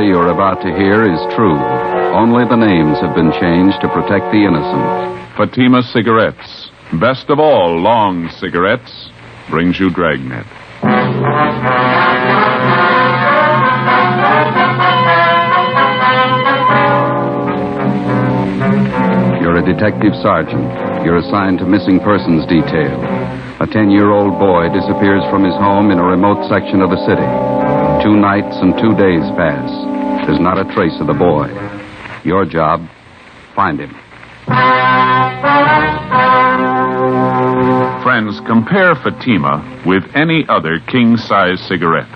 story you're about to hear is true. Only the names have been changed to protect the innocent. Fatima Cigarettes, best of all long cigarettes, brings you Dragnet. You're a detective sergeant. You're assigned to missing persons detail. A 10-year-old boy disappears from his home in a remote section of the city. 2 nights and 2 days pass. There's not a trace of the boy. Your job, find him. Friends, compare Fatima with any other king-size cigarette.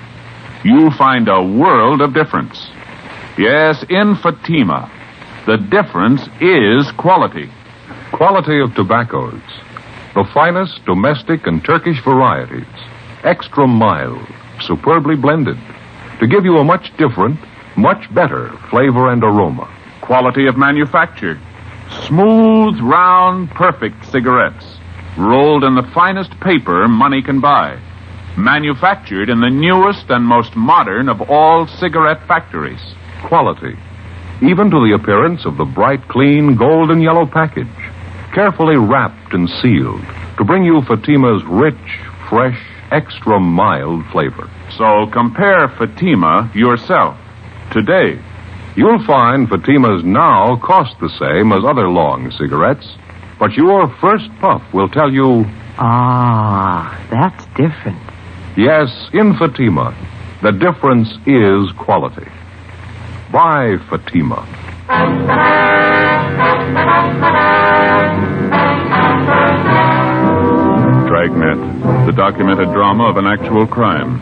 You'll find a world of difference. Yes, in Fatima, the difference is quality. Quality of tobaccos. The finest domestic and Turkish varieties. Extra mild, superbly blended. To give you a much different, much better flavor and aroma. Quality of manufacture. Smooth, round, perfect cigarettes. Rolled in the finest paper money can buy. Manufactured in the newest and most modern of all cigarette factories. Quality. Even to the appearance of the bright, clean, gold and yellow package. Carefully wrapped and sealed to bring you Fatima's rich, fresh, extra mild flavor. So compare Fatima yourself today. You'll find Fatima's now cost the same as other long cigarettes, but your first puff will tell you... Ah, that's different. Yes, in Fatima, the difference is quality. Buy Fatima. Dragnet, the documented drama of an actual crime.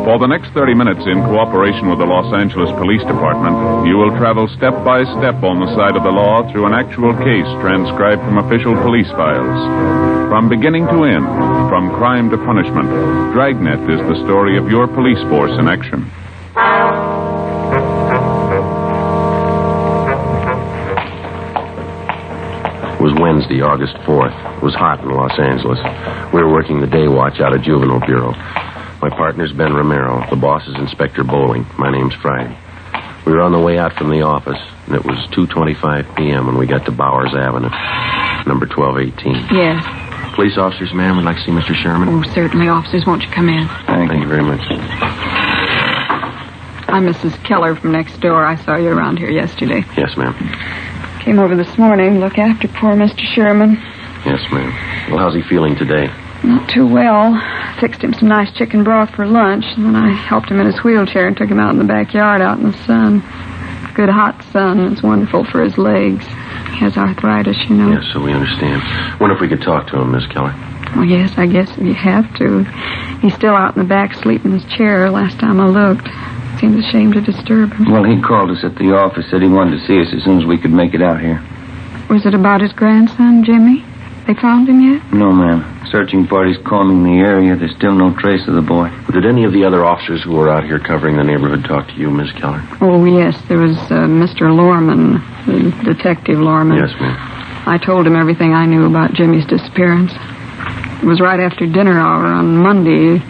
For the next 30 minutes, in cooperation with the Los Angeles Police Department, you will travel step by step on the side of the law through an actual case transcribed from official police files. From beginning to end, from crime to punishment, Dragnet is the story of your police force in action. It was Wednesday, August 4th. It was hot in Los Angeles. We were working the day watch out of Juvenile Bureau. My partner's Ben Romero. The boss is Inspector Bowling. My name's Friday. We were on the way out from the office, and it was 2:25 p.m. when we got to Bowers Avenue, number 1218. Yes. Police officers, ma'am, we'd like to see Mr. Sherman. Oh, certainly, officers. Won't you come in? Thank you very much. I'm Mrs. Keller from next door. I saw you around here yesterday. Yes, ma'am. Came over this morning, look after poor Mr. Sherman. Yes, ma'am. Well, how's he feeling today? Not too well. Fixed him some nice chicken broth for lunch, and then I helped him in his wheelchair and took him out in the backyard out in the sun. Good hot sun. It's wonderful for his legs. He has arthritis, you know. Yes, so we understand. Wonder if we could talk to him, Miss Keller. Oh, yes, I guess you have to. He's still out in the back sleeping in his chair last time I looked. Seemed ashamed to disturb him. Well, he called us at the office, said he wanted to see us as soon as we could make it out here. Was it about his grandson, Jimmy? They found him yet? No, ma'am. Searching party's combing the area. There's still no trace of the boy. Did any of the other officers who were out here covering the neighborhood talk to you, Miss Keller? Oh, yes. There was Mr. Lorman, Detective Lorman. Yes, ma'am. I told him everything I knew about Jimmy's disappearance. It was right after dinner hour on Monday.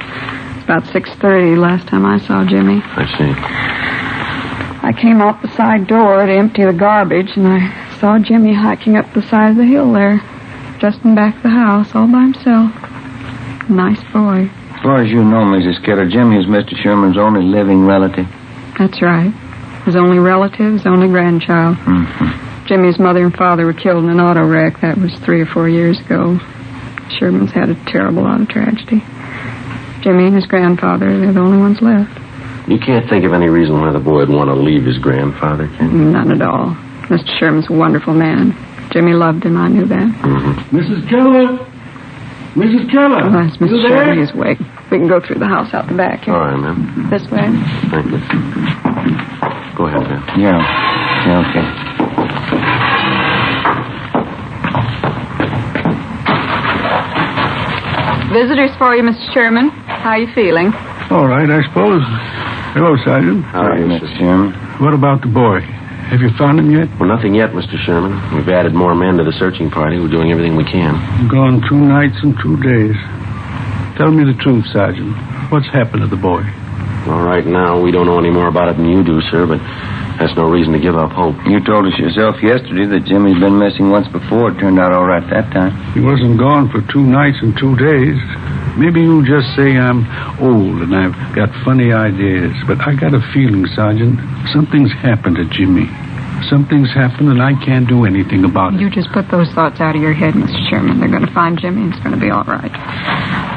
About 6:30 last time I saw Jimmy. I see. I came out the side door to empty the garbage, and I saw Jimmy hiking up the side of the hill there, just in back of the house, all by himself. Nice boy. As far as you know, Mrs. Keller, Jimmy is Mr. Sherman's only living relative. That's right. His only relative, his only grandchild. Mm-hmm. Jimmy's mother and father were killed in an auto wreck. That was 3 or 4 years ago. Sherman's had a terrible auto tragedy. Jimmy and his grandfather, they're the only ones left. You can't think of any reason why the boy would want to leave his grandfather, can you? None at all. Mr. Sherman's a wonderful man. Jimmy loved him, I knew that. Mm-hmm. Mrs. Keller! Mrs. Keller! Oh, that's Mr. Sherman. He's awake. We can go through the house out the back here. All right, ma'am. This way. Thank you. Go ahead, ma'am. Yeah, okay. Visitors for you, Mr. Sherman. How are you feeling? All right, I suppose. Hello, Sergeant. How are you, Mr. Sherman? What about the boy? Have you found him yet? Well, nothing yet, Mr. Sherman. We've added more men to the searching party. We're doing everything we can. Gone 2 nights and 2 days. Tell me the truth, Sergeant. What's happened to the boy? Well, right now, we don't know any more about it than you do, sir, but that's no reason to give up hope. You told us yourself yesterday that Jimmy's been missing once before. It turned out all right that time. He wasn't gone for 2 nights and 2 days. Maybe you'll just say I'm old and I've got funny ideas, but I got a feeling, Sergeant, something's happened to Jimmy. Something's happened and I can't do anything about it. You just put those thoughts out of your head, Mr. Sherman. They're going to find Jimmy and it's going to be all right.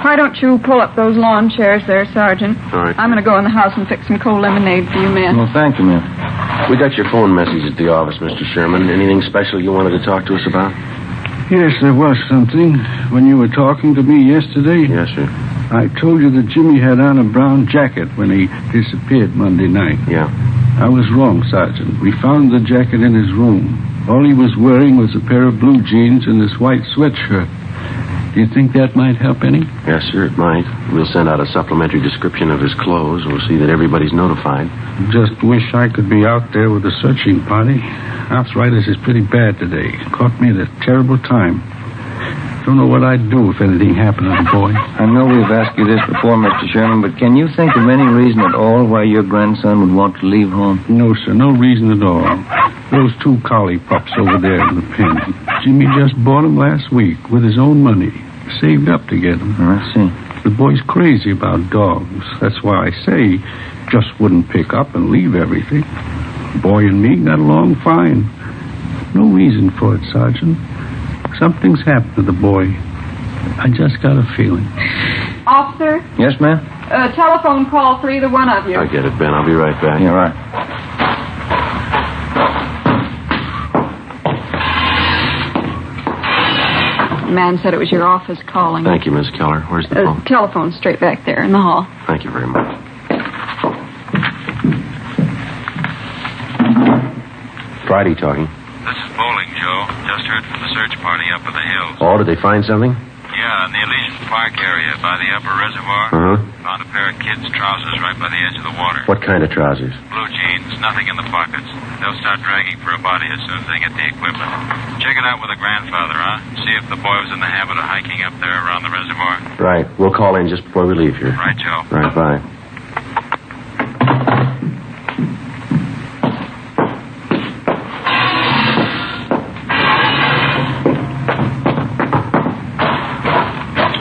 Why don't you pull up those lawn chairs there, Sergeant? All right. I'm going to go in the house and fix some cold lemonade for you men. Well, thank you, ma'am. We got your phone message at the office, Mr. Sherman. Anything special you wanted to talk to us about? Yes, there was something. When you were talking to me yesterday, Yes, sir. I told you that Jimmy had on a brown jacket when he disappeared Monday night. Yeah. I was wrong, Sergeant. We found the jacket in his room. All he was wearing was a pair of blue jeans and this white sweatshirt. Do you think that might help any? Yes, sir, it might. We'll send out a supplementary description of his clothes. We'll see that everybody's notified. Just wish I could be out there with the searching party. Arthritis is pretty bad today. Caught me at a terrible time. Don't know what I'd do if anything happened to the boy. I know we've asked you this before, Mr. Sherman, but can you think of any reason at all why your grandson would want to leave home? No, sir, no reason at all. Those 2 collie pups over there in the pen. Jimmy just bought them last week with his own money. Saved up to get them. I see. The boy's crazy about dogs. That's why I say just wouldn't pick up and leave everything. The boy and me got along fine. No reason for it, Sergeant. Something's happened to the boy. I just got a feeling. Officer, Yes, ma'am? a telephone call for either one of you. I get it, Ben. I'll be right back. Yeah, right. The man said it was your office calling. Thank you, Miss Keller. Where's the phone? Telephone straight back there in the hall. Thank you very much. Friday talking. This is Bowling, Joe. Just heard from the search party up in the hills. Oh, did they find something? Yeah, in the Elysian Park area by the upper reservoir. Uh-huh. Found a pair of kids' trousers right by the edge of the water. What kind of trousers? Blue jeans, nothing in the pockets. They'll start dragging for a body as soon as they get the equipment. Check it out with the grandfather, huh? See if the boy was in the habit of hiking up there around the reservoir. Right. We'll call in just before we leave here. Right, Joe. Right, bye.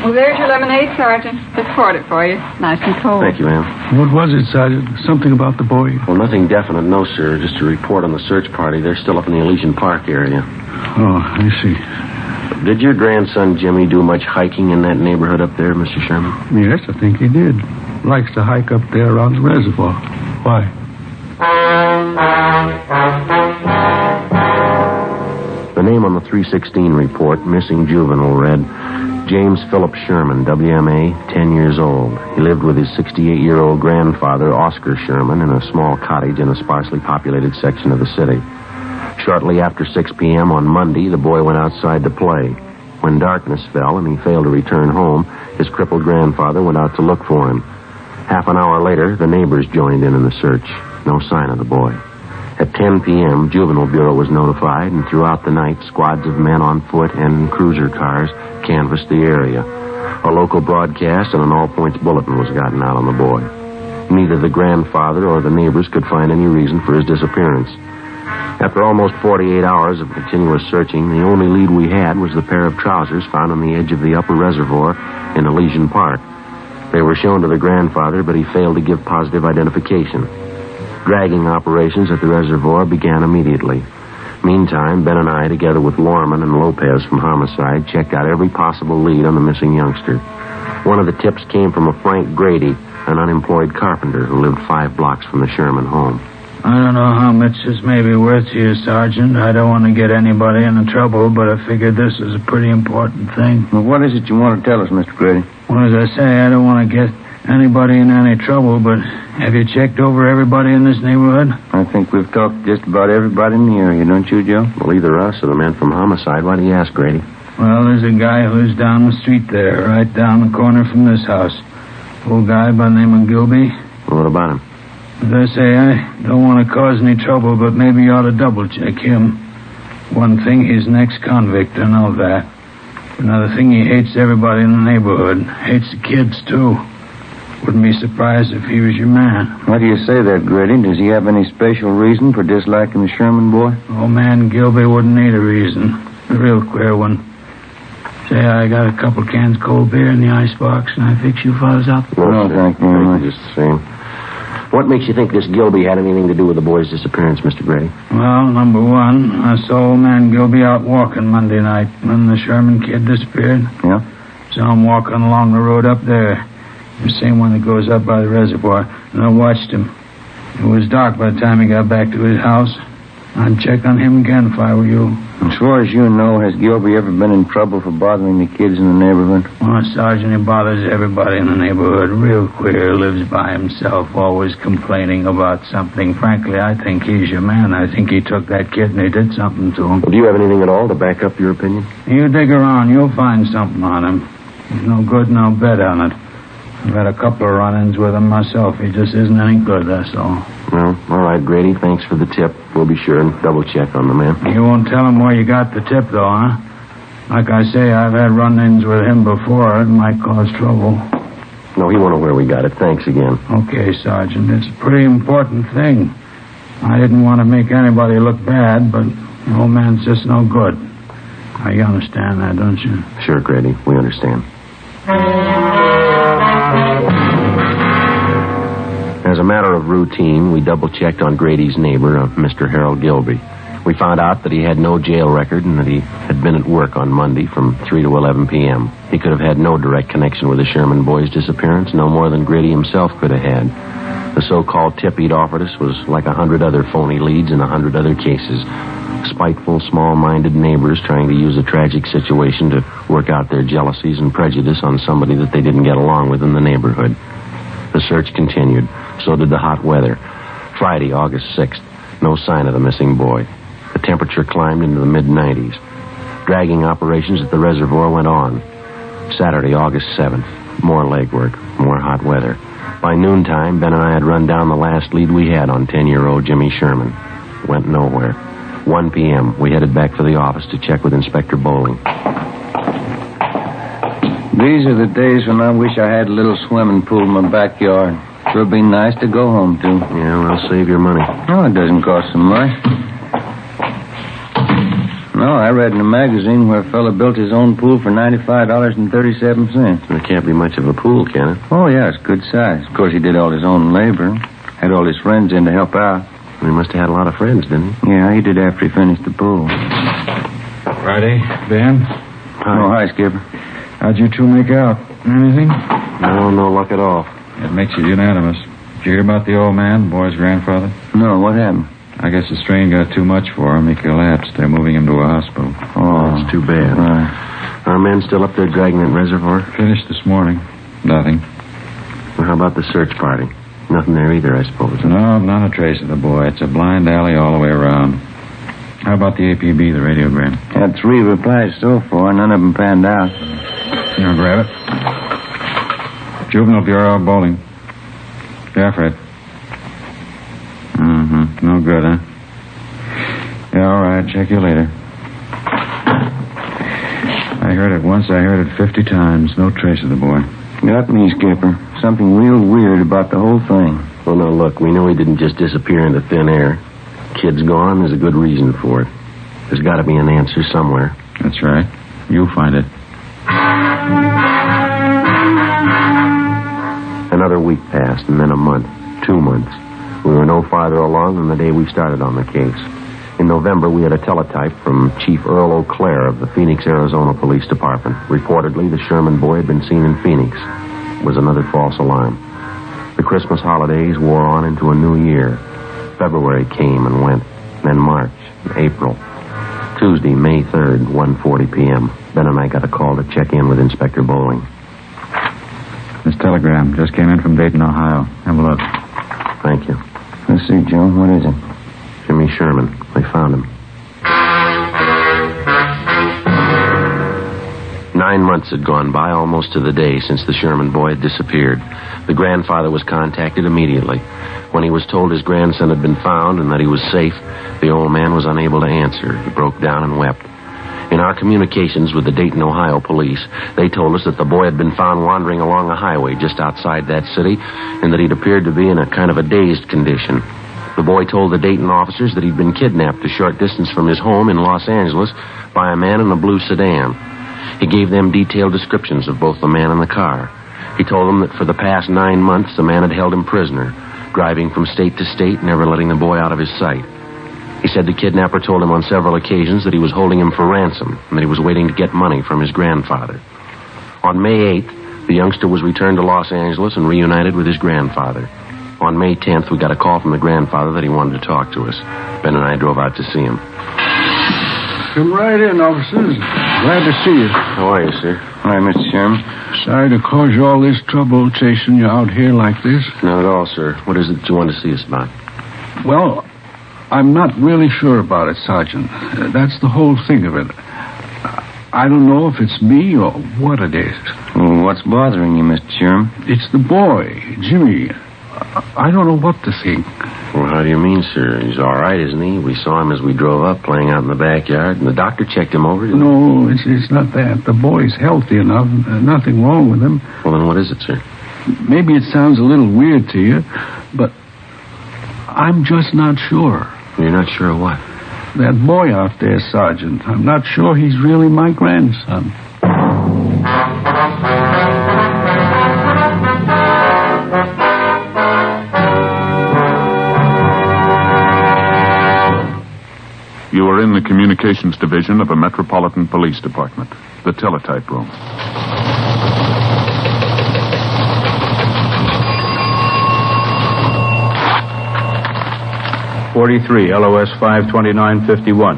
Well, there's your lemonade, Sergeant. Just poured it for you. Nice and cold. Thank you, ma'am. What was it, Sergeant? Something about the boy? Well, nothing definite, no, sir. Just a report on the search party. They're still up in the Elysian Park area. Oh, I see. Did your grandson Jimmy do much hiking in that neighborhood up there, Mr. Sherman? Yes, I think he did. Likes to hike up there around the reservoir. Why? The name on the 316 report, missing juvenile, read James Philip Sherman, WMA, 10 years old. He lived with his 68-year-old grandfather, Oscar Sherman, in a small cottage in a sparsely populated section of the city. Shortly after 6 p.m. on Monday, the boy went outside to play. When darkness fell and he failed to return home, his crippled grandfather went out to look for him. Half an hour later, the neighbors joined in the search. No sign of the boy. At 10 p.m., Juvenile Bureau was notified, and throughout the night, squads of men on foot and in cruiser cars canvassed the area. A local broadcast and an all-points bulletin was gotten out on the boy. Neither the grandfather or the neighbors could find any reason for his disappearance. After almost 48 hours of continuous searching, the only lead we had was the pair of trousers found on the edge of the upper reservoir in Elysian Park. They were shown to the grandfather, but he failed to give positive identification. Dragging operations at the reservoir began immediately. Meantime, Ben and I, together with Lorman and Lopez from Homicide, checked out every possible lead on the missing youngster. One of the tips came from a Frank Grady, an unemployed carpenter who lived 5 blocks from the Sherman home. I don't know how much this may be worth to you, Sergeant. I don't want to get anybody into trouble, but I figured this is a pretty important thing. Well, what is it you want to tell us, Mr. Grady? Well, as I say, I don't want to get anybody in any trouble, but have you checked over everybody in this neighborhood? I think we've talked to just about everybody in the area, don't you, Joe? Well, either us or the man from Homicide. Why do you ask, Grady? Well, there's a guy who lives down the street there, right down the corner from this house. Old guy by the name of Gilby. Well, what about him? As I say, I don't want to cause any trouble, but maybe you ought to double-check him. One thing, he's an ex-convict, I know that. Another thing, he hates everybody in the neighborhood. Hates the kids, too. Wouldn't be surprised if he was your man. Why do you say that, Grady? Does he have any special reason for disliking the Sherman boy? Old man Gilby wouldn't need a reason. A real queer one. Say, I got a couple cans cold beer in the icebox, and I fix you fellas up. No, thank you very much. Just the same. What makes you think this Gilby had anything to do with the boy's disappearance, Mr. Grady? Well, number one, I saw old man Gilby out walking Monday night when the Sherman kid disappeared. Yeah? Saw him walking along the road up there. The same one that goes up by the reservoir. And I watched him. It was dark by the time he got back to his house. I'd check on him again if I were you. As far as you know, has Gilby ever been in trouble for bothering the kids in the neighborhood? Oh, Sergeant, he bothers everybody in the neighborhood. Real queer. Lives by himself, always complaining about something. Frankly, I think he's your man. I think he took that kid and he did something to him. Well, do you have anything at all to back up your opinion? You dig around, you'll find something on him. There's no good, no bet on it. I've had a couple of run-ins with him myself. He just isn't any good, that's all. Well, all right, Grady. Thanks for the tip. We'll be sure and double-check on the man. You won't tell him where you got the tip, though, huh? Like I say, I've had run-ins with him before. It might cause trouble. No, he won't know where we got it. Thanks again. Okay, Sergeant. It's a pretty important thing. I didn't want to make anybody look bad, but the old man's just no good. Now, you understand that, don't you? Sure, Grady. We understand. As a matter of routine, we double-checked on Grady's neighbor, Mr. Harold Gilby. We found out that he had no jail record and that he had been at work on Monday from 3 to 11 p.m. He could have had no direct connection with the Sherman boy's disappearance, no more than Grady himself could have had. The so-called tip he'd offered us was like 100 other phony leads in 100 other cases. Spiteful, small-minded neighbors trying to use a tragic situation to work out their jealousies and prejudice on somebody that they didn't get along with in the neighborhood. The search continued. So did the hot weather. Friday, August 6th. No sign of the missing boy. The temperature climbed into the mid-90s. Dragging operations at the reservoir went on. Saturday, August 7th. More legwork. More hot weather. By noontime, Ben and I had run down the last lead we had on 10-year-old Jimmy Sherman. Went nowhere. 1 p.m., we headed back for the office to check with Inspector Bowling. These are the days when I wish I had a little swimming pool in my backyard. Sure be nice to go home to. Yeah, well, save your money. No, it doesn't cost so much. No, I read in a magazine where a fella built his own pool for $95.37. There can't be much of a pool, can it? Oh, yeah, it's good size. Of course, he did all his own labor. Had all his friends in to help out. He must have had a lot of friends, didn't he? Yeah, he did after he finished the pool. Friday, Ben? Hi. Oh, hi, Skipper. How'd you two make out? Anything? No luck at all. It makes it unanimous. Did you hear about the old man, the boy's grandfather? No, what happened? I guess the strain got too much for him. He collapsed. They're moving him to a hospital. Oh, that's too bad. Right. Our men still up there dragging that reservoir? Finished this morning. Nothing. Well, how about the search party? Nothing there either, I suppose. No, not a trace of the boy. It's a blind alley all the way around. How about the APB, the radiogram? Had 3 replies so far. None of them panned out. Here, grab it. Juvenile Bureau, Bowling. Yeah, Fred. No good, huh? Yeah, all right. Check you later. I heard it once. I heard it 50 times. No trace of the boy. Got me, Skipper. Something real weird about the whole thing. Well, now, look, we know he didn't just disappear into thin air. Kid's gone. There's a good reason for it. There's got to be an answer somewhere. That's right. You'll find it. Another week passed, and then a month. 2 months. We were no farther along than the day we started on the case. In November, we had a teletype from Chief Earl O'Clair of the Phoenix, Arizona Police Department. Reportedly, the Sherman boy had been seen in Phoenix. It was another false alarm. The Christmas holidays wore on into a new year. February came and went. Then March, April. Tuesday, May 3rd, 1:40 p.m. Ben and I got a call to check in with Inspector Bowling. This telegram just came in from Dayton, Ohio. Have a look. Thank you. Let's see, Joe. What is it? Jimmy Sherman. They found him. 9 months had gone by, almost to the day, since the Sherman boy had disappeared. The grandfather was contacted immediately. When he was told his grandson had been found and that he was safe, the old man was unable to answer. He broke down and wept. In our communications with the Dayton, Ohio police, they told us that the boy had been found wandering along a highway just outside that city and that he'd appeared to be in a kind of a dazed condition. The boy told the Dayton officers that he'd been kidnapped a short distance from his home in Los Angeles by a man in a blue sedan. He gave them detailed descriptions of both the man and the car. He told them that for the past 9 months, the man had held him prisoner, driving from state to state, never letting the boy out of his sight. He said the kidnapper told him on several occasions that he was holding him for ransom and that he was waiting to get money from his grandfather. On May 8th, the youngster was returned to Los Angeles and reunited with his grandfather. On May 10th, we got a call from the grandfather that he wanted to talk to us. Ben and I drove out to see him. Come right in, officers. Glad to see you. How are you, sir? Hi, Mr. Sherman. Sorry to cause you all this trouble chasing you out here like this. Not at all, sir. What is it you want to see us about? Well, I'm not really sure about it, Sergeant. That's the whole thing of it. I don't know if it's me or what it is. Well, what's bothering you, Mr. Sherman? It's the boy, Jimmy. I don't know what to think. Well, how do you mean, sir? He's all right, isn't he? We saw him as we drove up, playing out in the backyard, and the doctor checked him over. No, it's not that. The boy's healthy enough. Nothing wrong with him. Well, then what is it, sir? Maybe it sounds a little weird to you, but I'm just not sure. You're not sure of what? That boy out there, Sergeant. I'm not sure he's really my grandson. You are in the communications division of a Metropolitan Police Department, the teletype room. .43, LOS 52951,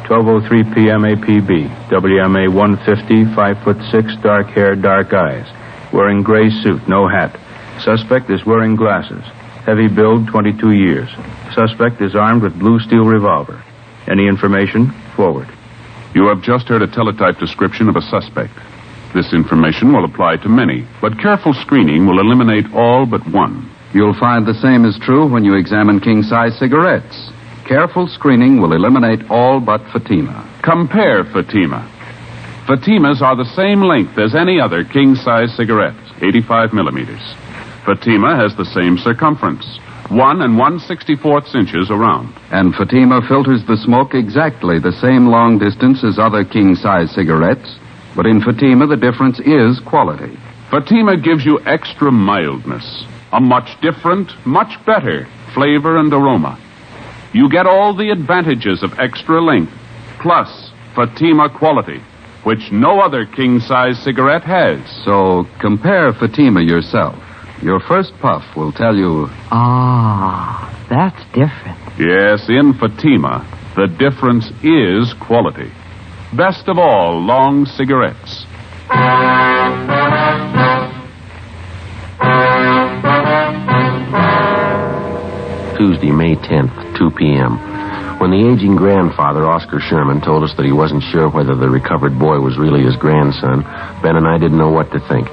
12:03 p.m. APB, WMA 150, 5'6", dark hair, dark eyes, wearing gray suit, no hat. Suspect is wearing glasses. Heavy build, 22 years. Suspect is armed with blue steel revolver. Any information? Forward. You have just heard a teletype description of a suspect. This information will apply to many, but careful screening will eliminate all but one. You'll find the same is true when you examine king-size cigarettes. Careful screening will eliminate all but Fatima. Compare Fatima. Fatimas are the same length as any other king-size cigarette, 85 millimeters. Fatima has the same circumference, 1 1/64 inches around. And Fatima filters the smoke exactly the same long distance as other king-size cigarettes, but in Fatima the difference is quality. Fatima gives you extra mildness, a much different, much better flavor and aroma. You get all the advantages of extra length, plus Fatima quality, which no other king-size cigarette has. So compare Fatima yourself. Your first puff will tell you... Ah, that's different. Yes, in Fatima, the difference is quality. Best of all, long cigarettes. Tuesday, May 10th, 2 p.m. When the aging grandfather, Oscar Sherman, told us that he wasn't sure whether the recovered boy was really his grandson, Ben and I didn't know what to think.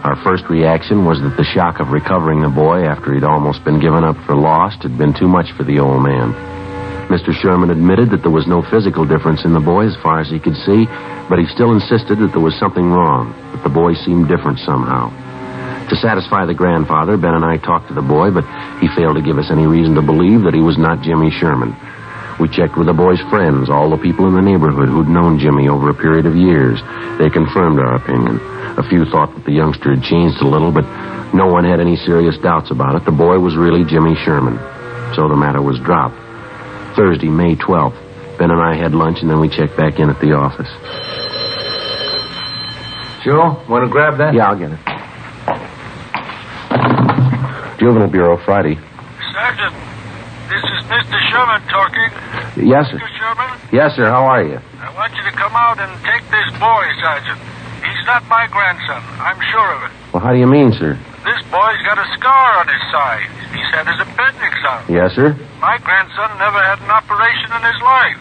Our first reaction was that the shock of recovering the boy after he'd almost been given up for lost had been too much for the old man. Mr. Sherman admitted that there was no physical difference in the boy as far as he could see, but he still insisted that there was something wrong, that the boy seemed different somehow. To satisfy the grandfather, Ben and I talked to the boy, but he failed to give us any reason to believe that he was not Jimmy Sherman. We checked with the boy's friends, all the people in the neighborhood who'd known Jimmy over a period of years. They confirmed our opinion. A few thought that the youngster had changed a little, but no one had any serious doubts about it. The boy was really Jimmy Sherman. So the matter was dropped. Thursday, May 12th, Ben and I had lunch, and then we checked back in at the office. Joe, want to grab that? Yeah, I'll get it. Juvenile Bureau, Friday. Sergeant, this is Mr. Sherman talking. Yes, sir. Mr. Sherman? Yes, sir. How are you? I want you to come out and take this boy, Sergeant. He's not my grandson. I'm sure of it. Well, how do you mean, sir? This boy's got a scar on his side. He's had his appendix out. Yes, sir. My grandson never had an operation in his life.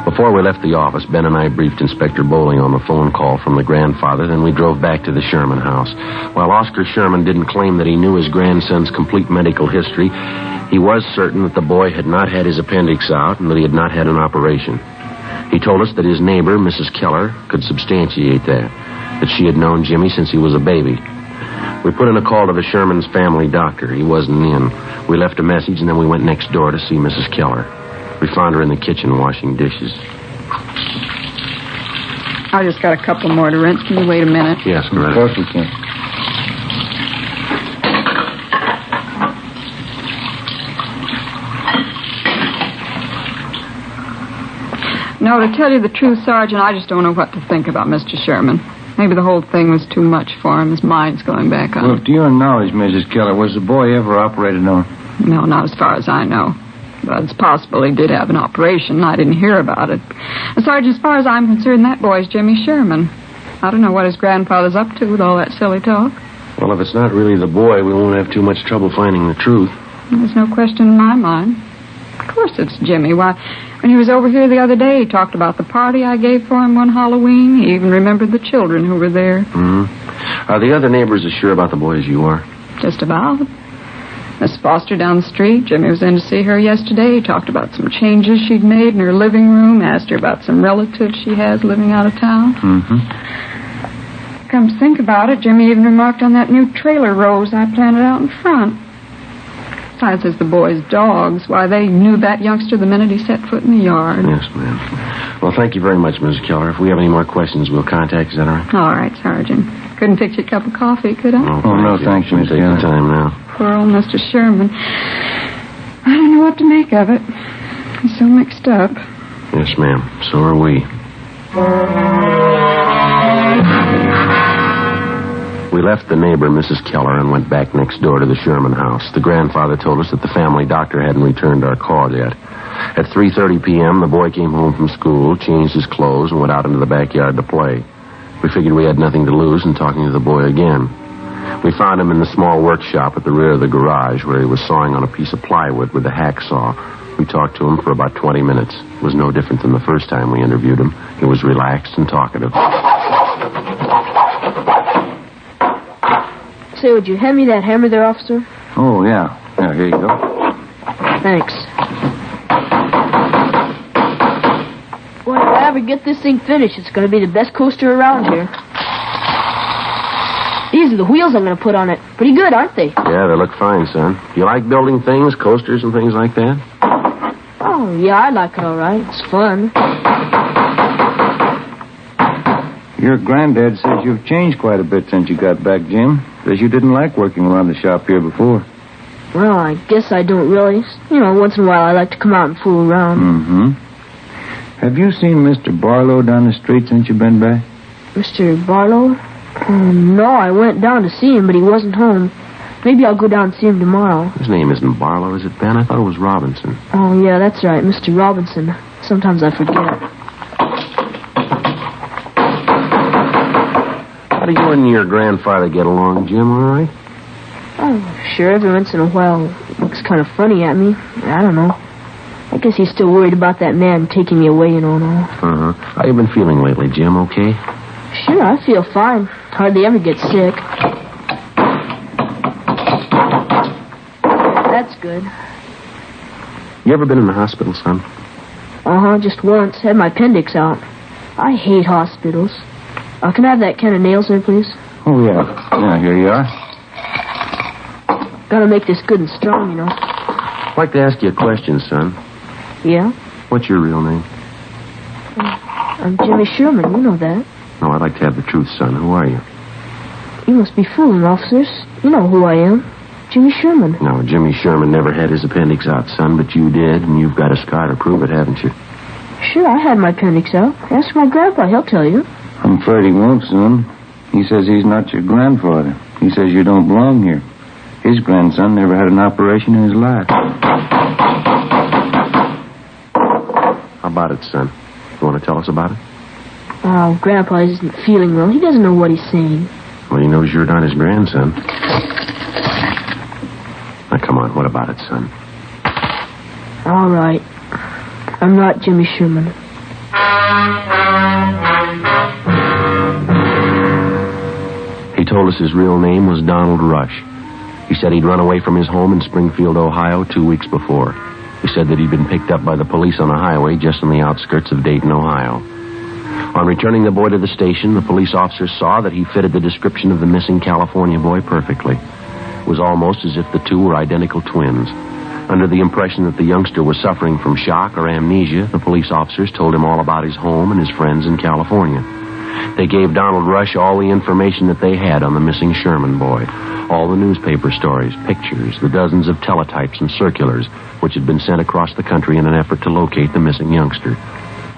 The Before we left the office, Ben and I briefed Inspector Bowling on the phone call from the grandfather, then we drove back to the Sherman house. While Oscar Sherman didn't claim that he knew his grandson's complete medical history, he was certain that the boy had not had his appendix out and that he had not had an operation. He told us that his neighbor, Mrs. Keller, could substantiate that she had known Jimmy since he was a baby. We put in a call to the Sherman's family doctor. He wasn't in. We left a message, and then we went next door to see Mrs. Keller. We found her in the kitchen washing dishes. I just got a couple more to rinse. Can you wait a minute? Yes, Of course we can. No, to tell you the truth, Sergeant, I just don't know what to think about Mr. Sherman. Maybe the whole thing was too much for him. His mind's going back on. Well, to your knowledge, Mrs. Keller, was the boy ever operated on? No, not as far as I know. But it's possible he did have an operation. I didn't hear about it. Sergeant, as far as I'm concerned, that boy's Jimmy Sherman. I don't know what his grandfather's up to with all that silly talk. Well, if it's not really the boy, we won't have too much trouble finding the truth. There's no question in my mind. Of course it's Jimmy. Why, when he was over here the other day, he talked about the party I gave for him one Halloween. He even remembered the children who were there. Mm-hmm. Are the other neighbors as sure about the boy as you are? Just about. Miss Foster down the street. Jimmy was in to see her yesterday. He talked about some changes she'd made in her living room, asked her about some relatives she has living out of town. Mm-hmm. Come to think about it, Jimmy even remarked on that new trailer rose I planted out in front. Besides, there's the boy's dogs. Why, they knew that youngster the minute he set foot in the yard. Yes, ma'am. Well, thank you very much, Mrs. Keller. If we have any more questions, we'll contact you. Is that all right? All right, Sergeant. Couldn't fix you a cup of coffee, could I? No, thanks, Mrs. Take Keller. your time now. Poor old Mr. Sherman. I don't know what to make of it. He's so mixed up. Yes, ma'am. So are we. We left the neighbor, Mrs. Keller, and went back next door to the Sherman house. The grandfather told us that the family doctor hadn't returned our call yet. At 3:30 p.m., the boy came home from school, changed his clothes, and went out into the backyard to play. We figured we had nothing to lose in talking to the boy again. We found him in the small workshop at the rear of the garage where he was sawing on a piece of plywood with a hacksaw. We talked to him for about 20 minutes. It was no different than the first time we interviewed him. He was relaxed and talkative. Say, would you hand me that hammer there, officer? Oh, yeah. Yeah, here you go. Thanks. Well, if I ever get this thing finished, it's going to be the best coaster around here. These are the wheels I'm going to put on it. Pretty good, aren't they? Yeah, they look fine, son. You like building things, coasters and things like that? Oh, yeah, I like it all right. It's fun. Your granddad says you've changed quite a bit since you got back, Jim. Says you didn't like working around the shop here before. Well, I guess I don't really. You know, once in a while I like to come out and fool around. Mm-hmm. Have you seen Mr. Barlow down the street since you've been back? Mr. Barlow? No, I went down to see him, but he wasn't home. Maybe I'll go down and see him tomorrow. His name isn't Barlow, is it, Ben? I thought it was Robinson. Oh, yeah, that's right, Mr. Robinson. Sometimes I forget. How do you and your grandfather get along, Jim, all right? Oh, sure, every once in a while looks kind of funny at me. I don't know. I guess he's still worried about that man taking me away and all. Uh-huh. How you been feeling lately, Jim, okay? Sure, I feel fine. Hardly ever get sick. That's good. You ever been in the hospital, son? Uh-huh, just once. Had my appendix out. I hate hospitals. Can I have that can of nails there, please? Oh, yeah. Yeah, here you are. Gotta make this good and strong, you know. I'd like to ask you a question, son. Yeah? What's your real name? I'm Jimmy Sherman. You know that. No, I'd like to have the truth, son. Who are you? You must be fooling, officers. You know who I am. Jimmy Sherman. No, Jimmy Sherman never had his appendix out, son, but you did, and you've got a scar to prove it, haven't you? Sure, I had my appendix out. Ask my grandpa. He'll tell you. I'm afraid he won't, son. He says he's not your grandfather. He says you don't belong here. His grandson never had an operation in his life. How about it, son? You want to tell us about it? Oh, Grandpa isn't feeling well. He doesn't know what he's saying. Well, he knows you're not his grandson. Now, come on. What about it, son? All right. I'm not Jimmy Sherman. He told us his real name was Donald Rush. He said he'd run away from his home in Springfield, Ohio 2 weeks before. He said that he'd been picked up by the police on a highway just on the outskirts of Dayton, Ohio. On returning the boy to the station, the police officers saw that he fitted the description of the missing California boy perfectly. It was almost as if the two were identical twins. Under the impression that the youngster was suffering from shock or amnesia, the police officers told him all about his home and his friends in California. They gave Donald Rush all the information that they had on the missing Sherman boy. All the newspaper stories, pictures, the dozens of teletypes and circulars which had been sent across the country in an effort to locate the missing youngster.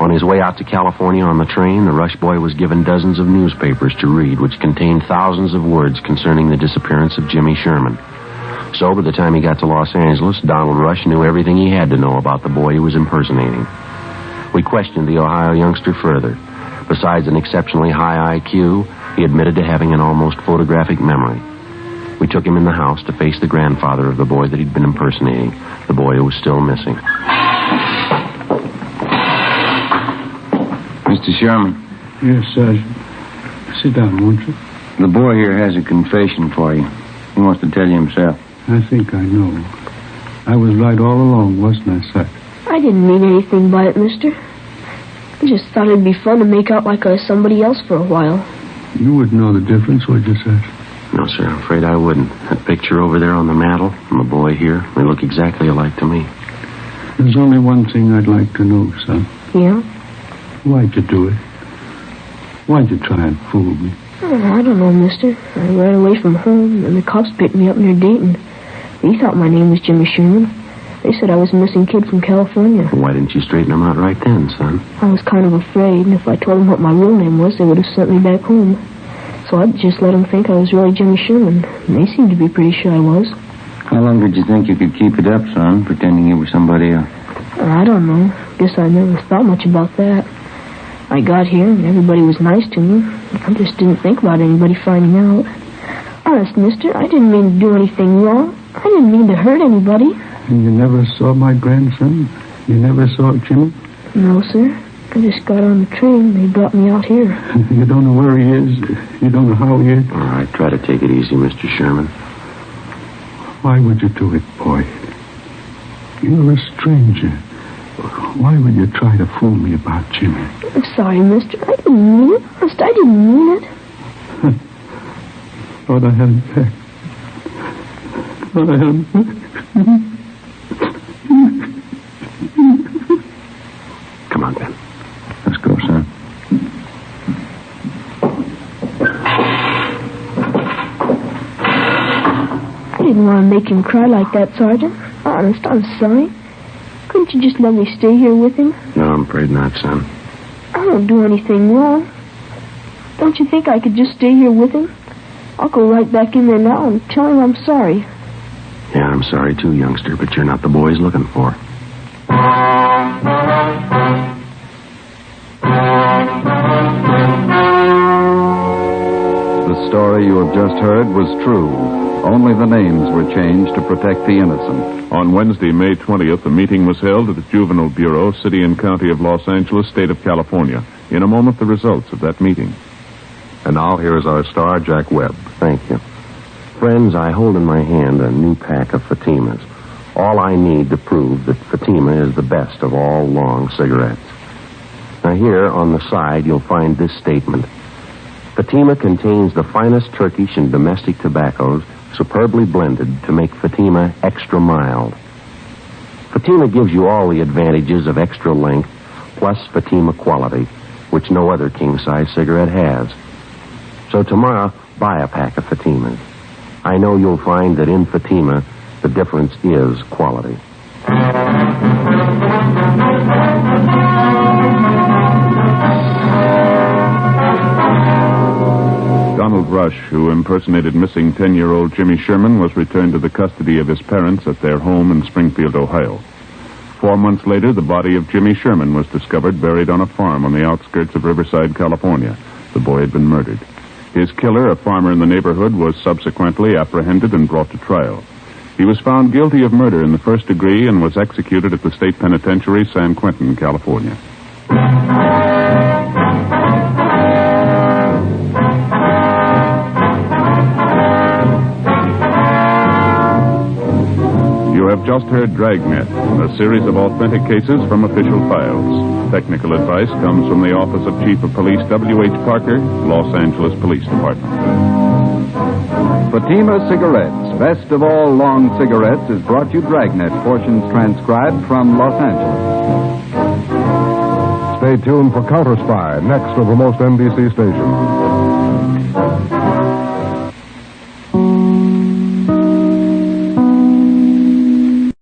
On his way out to California on the train, the Rush boy was given dozens of newspapers to read which contained thousands of words concerning the disappearance of Jimmy Sherman. So by the time he got to Los Angeles, Donald Rush knew everything he had to know about the boy he was impersonating. We questioned the Ohio youngster further. Besides an exceptionally high IQ, he admitted to having an almost photographic memory. We took him in the house to face the grandfather of the boy that he'd been impersonating, the boy who was still missing. Mr. Sherman. Yes, Sergeant. Sit down, won't you? The boy here has a confession for you. He wants to tell you himself. I think I know. I was right all along, wasn't I, Sir? I didn't mean anything by it, mister. I just thought it'd be fun to make out like I was somebody else for a while. You wouldn't know the difference, would you, Sergeant? No, sir, I'm afraid I wouldn't. That picture over there on the mantel and the boy here, they look exactly alike to me. There's only one thing I'd like to know, son. Yeah? Why'd you do it? Why'd you try and fool me? I don't know, mister. I ran away from home, and the cops picked me up near Dayton. They thought my name was Jimmy Sherman. They said I was a missing kid from California. Well, why didn't you straighten them out right then, son? I was kind of afraid, and if I told them what my real name was, they would have sent me back home. So I just let them think I was really Jimmy Sherman. And they seemed to be pretty sure I was. How long did you think you could keep it up, son, pretending you were somebody else? I don't know. Guess I never thought much about that. I got here, and everybody was nice to me. I just didn't think about anybody finding out. Honest, mister, I didn't mean to do anything wrong. I didn't mean to hurt anybody. And you never saw my grandson? You never saw Jimmy? No, sir. I just got on the train. They brought me out here. You don't know where he is? You don't know how he is? All right, try to take it easy, Mr. Sherman. Why would you do it, boy? You're a stranger. Why would you try to fool me about Jimmy? I'm sorry, mister. I didn't mean it. Honest, I didn't mean it. Thought I had him back. Thought I had him back. Come on, Ben. Let's go, son. I didn't want to make him cry like that, Sergeant. Honest, I'm sorry. Couldn't you just let me stay here with him? No, I'm afraid not, son. I don't do anything wrong. Don't you think I could just stay here with him? I'll go right back in there now and tell him I'm sorry. Yeah, I'm sorry too, youngster, but you're not the boy he's looking for. The story you have just heard was true. Only the names were changed to protect the innocent. On Wednesday, May 20th, a meeting was held at the Juvenile Bureau, City and County of Los Angeles, State of California. In a moment, the results of that meeting. And now here is our star, Jack Webb. Thank you. Friends, I hold in my hand a new pack of Fatimas. All I need to prove that Fatima is the best of all long cigarettes. Now here, on the side, you'll find this statement. Fatima contains the finest Turkish and domestic tobaccos, superbly blended to make Fatima extra mild. Fatima gives you all the advantages of extra length, plus Fatima quality, which no other king-size cigarette has. So tomorrow, buy a pack of Fatimas. I know you'll find that in Fatima, the difference is quality. Donald Rush, who impersonated missing 10-year-old Jimmy Sherman, was returned to the custody of his parents at their home in Springfield, Ohio. 4 months later, the body of Jimmy Sherman was discovered buried on a farm on the outskirts of Riverside, California. The boy had been murdered. His killer, a farmer in the neighborhood, was subsequently apprehended and brought to trial. He was found guilty of murder in the first degree and was executed at the state penitentiary, San Quentin, California. have just heard Dragnet, a series of authentic cases from official files. Technical advice comes from the Office of Chief of Police W.H. Parker, Los Angeles Police Department. Fatima Cigarettes, best of all long cigarettes, has brought you Dragnet, portions transcribed from Los Angeles. Stay tuned for Counter Spy, next over most NBC stations.